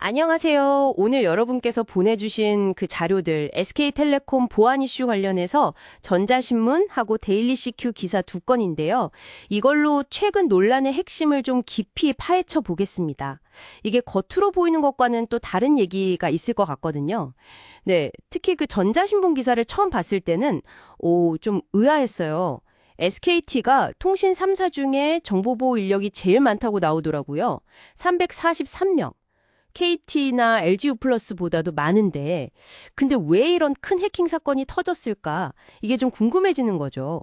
안녕하세요. 오늘 여러분께서 보내주신 그 자료들, SK텔레콤 보안 이슈 관련해서 전자신문하고 데일리 CQ 기사 두 건인데요. 이걸로 최근 논란의 핵심을 좀 깊이 파헤쳐 보겠습니다. 이게 겉으로 보이는 것과는 또 다른 얘기가 있을 것 같거든요. 네, 특히 그 전자신문 기사를 처음 봤을 때는 좀 의아했어요. SKT가 통신 3사 중에 정보보호 인력이 제일 많다고 나오더라고요. 343명. KT나 LGU+보다도 많은데 근데 왜 이런 큰 해킹 사건이 터졌을까? 이게 좀 궁금해지는 거죠.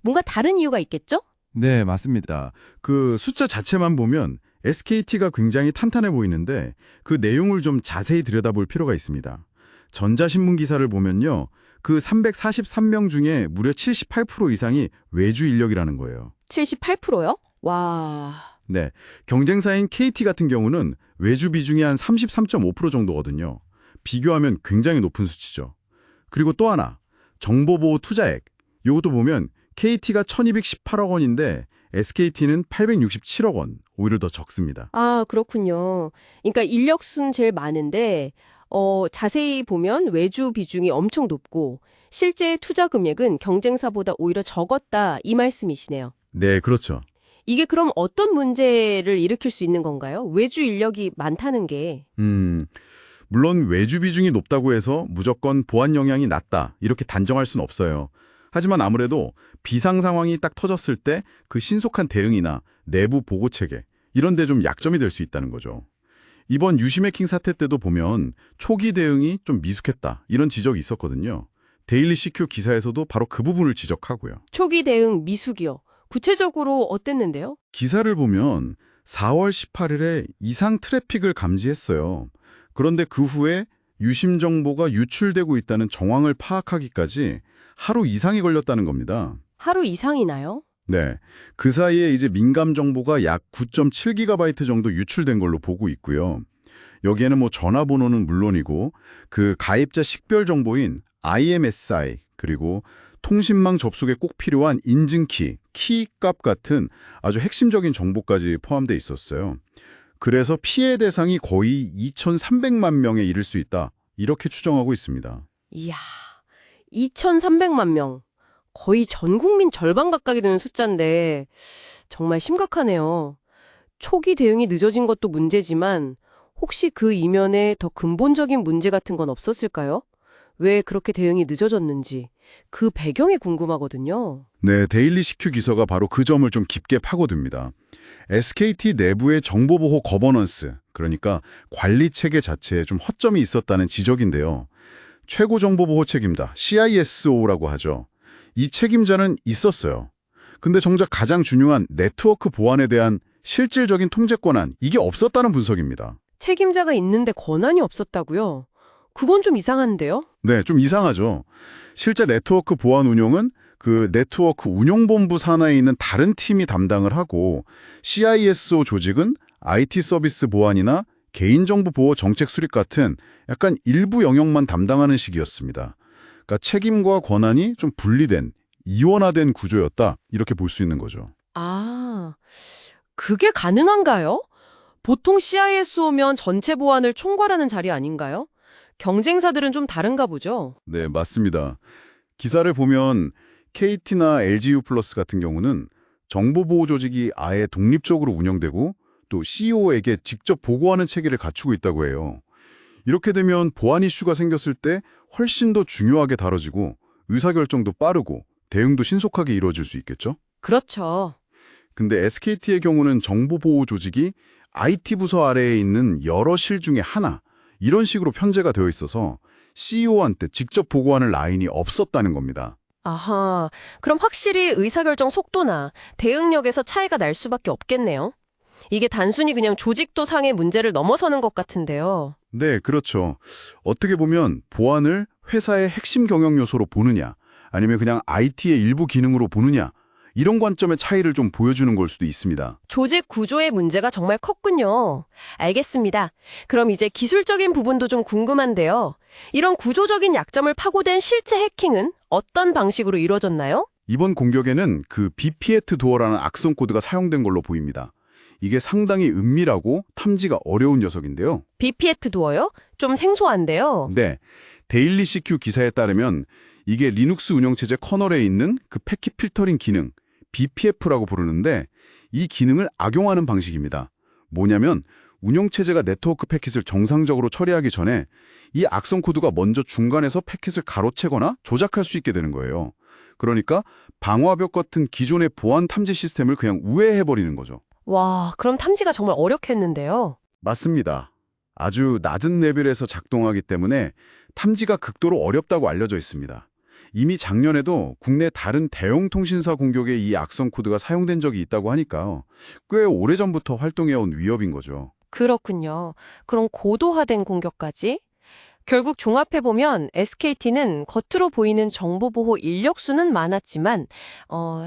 뭔가 다른 이유가 있겠죠? 네, 맞습니다. 그 숫자 자체만 보면 SKT가 굉장히 탄탄해 보이는데 그 내용을 좀 자세히 들여다볼 필요가 있습니다. 전자신문 기사를 보면요. 그 343명 중에 무려 78% 이상이 외주 인력이라는 거예요. 78%요? 와, 네, 경쟁사인 KT 같은 경우는 외주 비중이 한 33.5% 정도거든요. 비교하면 굉장히 높은 수치죠. 그리고 또 하나, 정보보호 투자액. 이것도 보면 KT가 1218억 원인데 SKT는 867억 원, 오히려 더 적습니다. 아, 그렇군요. 그러니까 인력수는 제일 많은데 자세히 보면 외주 비중이 엄청 높고 실제 투자 금액은 경쟁사보다 오히려 적었다 이 말씀이시네요. 네, 그렇죠. 이게 그럼 어떤 문제를 일으킬 수 있는 건가요? 외주 인력이 많다는 게. 물론 외주 비중이 높다고 해서 무조건 보안 영향이 낮다, 이렇게 단정할 수는 없어요. 하지만 아무래도 비상 상황이 딱 터졌을 때 그 신속한 대응이나 내부 보고 체계, 이런 데 좀 약점이 될 수 있다는 거죠. 이번 유심 해킹 사태 때도 보면 초기 대응이 좀 미숙했다, 이런 지적이 있었거든요. 데일리 CQ 기사에서도 바로 그 부분을 지적하고요. 초기 대응 미숙이요. 구체적으로 어땠는데요? 기사를 보면 4월 18일에 이상 트래픽을 감지했어요. 그런데 그 후에 유심 정보가 유출되고 있다는 정황을 파악하기까지 하루 이상이 걸렸다는 겁니다. 하루 이상이나요? 네. 그 사이에 이제 민감 정보가 약 9.7GB 정도 유출된 걸로 보고 있고요. 여기에는 뭐 전화번호는 물론이고 그 가입자 식별 정보인 IMSI 그리고 통신망 접속에 꼭 필요한 인증키, 키값 같은 아주 핵심적인 정보까지 포함되어 있었어요. 그래서 피해 대상이 거의 2,300만 명에 이를 수 있다. 이렇게 추정하고 있습니다. 이야, 2,300만 명. 거의 전 국민 절반 가까이 되는 숫자인데 정말 심각하네요. 초기 대응이 늦어진 것도 문제지만 혹시 그 이면에 더 근본적인 문제 같은 건 없었을까요? 왜 그렇게 대응이 늦어졌는지 그 배경이 궁금하거든요. 네, 데일리 CQ 기사가 바로 그 점을 좀 깊게 파고듭니다. SKT 내부의 정보보호 거버넌스, 그러니까 관리 체계 자체에 좀 허점이 있었다는 지적인데요. 최고 정보보호 책임자, CISO라고 하죠. 이 책임자는 있었어요. 근데 정작 가장 중요한 네트워크 보안에 대한 실질적인 통제 권한, 이게 없었다는 분석입니다. 책임자가 있는데 권한이 없었다고요? 그건 좀 이상한데요? 네, 좀 이상하죠. 실제 네트워크 보안 운용은 그 네트워크 운용본부 산하에 있는 다른 팀이 담당을 하고 CISO 조직은 IT 서비스 보안이나 개인정보 보호 정책 수립 같은 약간 일부 영역만 담당하는 식이었습니다. 그러니까 책임과 권한이 좀 분리된, 이원화된 구조였다. 이렇게 볼 수 있는 거죠. 아, 그게 가능한가요? 보통 CISO면 전체 보안을 총괄하는 자리 아닌가요? 경쟁사들은 좀 다른가 보죠? 네, 맞습니다. 기사를 보면 KT나 LGU 플러스 같은 경우는 정보보호 조직이 아예 독립적으로 운영되고 또 CEO에게 직접 보고하는 체계를 갖추고 있다고 해요. 이렇게 되면 보안 이슈가 생겼을 때 훨씬 더 중요하게 다뤄지고 의사결정도 빠르고 대응도 신속하게 이루어질 수 있겠죠? 그렇죠. 근데 SKT의 경우는 정보보호 조직이 IT 부서 아래에 있는 여러 실 중에 하나, 이런 식으로 편제가 되어 있어서 CEO한테 직접 보고하는 라인이 없었다는 겁니다. 아하, 그럼 확실히 의사결정 속도나 대응력에서 차이가 날 수밖에 없겠네요. 이게 단순히 그냥 조직도 상의 문제를 넘어서는 것 같은데요. 네, 그렇죠. 어떻게 보면 보안을 회사의 핵심 경영 요소로 보느냐, 아니면 그냥 IT의 일부 기능으로 보느냐, 이런 관점의 차이를 좀 보여주는 걸 수도 있습니다. 조직 구조의 문제가 정말 컸군요. 알겠습니다. 그럼 이제 기술적인 부분도 좀 궁금한데요. 이런 구조적인 약점을 파고든 실제 해킹은 어떤 방식으로 이루어졌나요? 이번 공격에는 그 BPAT 도어라는 악성 코드가 사용된 걸로 보입니다. 이게 상당히 은밀하고 탐지가 어려운 녀석인데요. BPF 도어요? 좀 생소한데요. 네, 데일리 CQ 기사에 따르면 이게 리눅스 운영체제 커널에 있는 그 패킷 필터링 기능, BPF라고 부르는데 이 기능을 악용하는 방식입니다. 뭐냐면 운영체제가 네트워크 패킷을 정상적으로 처리하기 전에 이 악성 코드가 먼저 중간에서 패킷을 가로채거나 조작할 수 있게 되는 거예요. 그러니까 방화벽 같은 기존의 보안 탐지 시스템을 그냥 우회해버리는 거죠. 와, 그럼 탐지가 정말 어렵겠는데요. 맞습니다. 아주 낮은 레벨에서 작동하기 때문에 탐지가 극도로 어렵다고 알려져 있습니다. 이미 작년에도 국내 다른 대형 통신사 공격에 이 악성 코드가 사용된 적이 있다고 하니까요. 꽤 오래전부터 활동해온 위협인 거죠. 그렇군요. 그럼 고도화된 공격까지? 결국 종합해보면 SKT는 겉으로 보이는 정보보호 인력수는 많았지만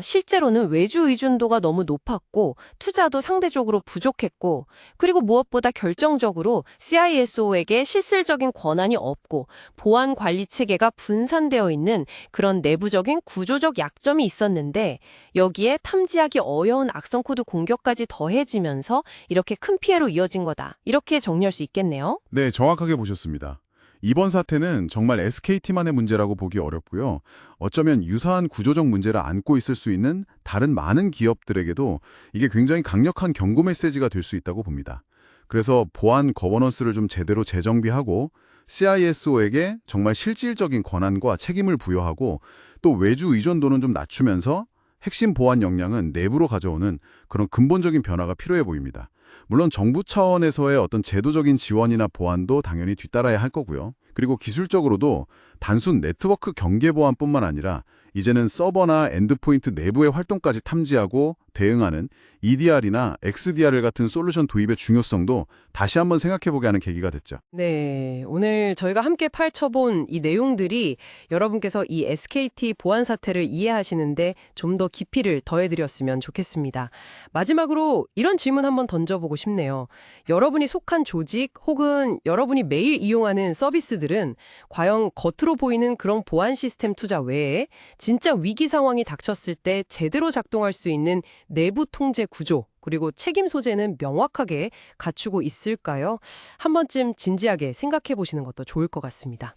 실제로는 외주 의존도가 너무 높았고 투자도 상대적으로 부족했고 그리고 무엇보다 결정적으로 CISO에게 실질적인 권한이 없고 보안 관리 체계가 분산되어 있는 그런 내부적인 구조적 약점이 있었는데 여기에 탐지하기 어려운 악성 코드 공격까지 더해지면서 이렇게 큰 피해로 이어진 거다. 이렇게 정리할 수 있겠네요. 네, 정확하게 보셨습니다. 이번 사태는 정말 SKT만의 문제라고 보기 어렵고요. 어쩌면 유사한 구조적 문제를 안고 있을 수 있는 다른 많은 기업들에게도 이게 굉장히 강력한 경고 메시지가 될 수 있다고 봅니다. 그래서 보안 거버넌스를 좀 제대로 재정비하고 CISO에게 정말 실질적인 권한과 책임을 부여하고 또 외주 의존도는 좀 낮추면서 핵심 보안 역량은 내부로 가져오는 그런 근본적인 변화가 필요해 보입니다. 물론 정부 차원에서의 어떤 제도적인 지원이나 보완도 당연히 뒤따라야 할 거고요. 그리고 기술적으로도 단순 네트워크 경계 보안뿐만 아니라 이제는 서버나 엔드포인트 내부의 활동까지 탐지하고 대응하는 EDR이나 XDR 같은 솔루션 도입의 중요성도 다시 한번 생각해보게 하는 계기가 됐죠. 네, 오늘 저희가 함께 파헤쳐본 이 내용들이 여러분께서 이 SKT 보안 사태를 이해하시는데 좀 더 깊이를 더해드렸으면 좋겠습니다. 마지막으로 이런 질문 한번 던져보고 싶네요. 여러분이 속한 조직 혹은 여러분이 매일 이용하는 서비스들은 과연 겉으로 보이는 그런 보안 시스템 투자 외에 진짜 위기 상황이 닥쳤을 때 제대로 작동할 수 있는 내부 통제 구조 그리고 책임 소재는 명확하게 갖추고 있을까요? 한 번쯤 진지하게 생각해 보시는 것도 좋을 것 같습니다.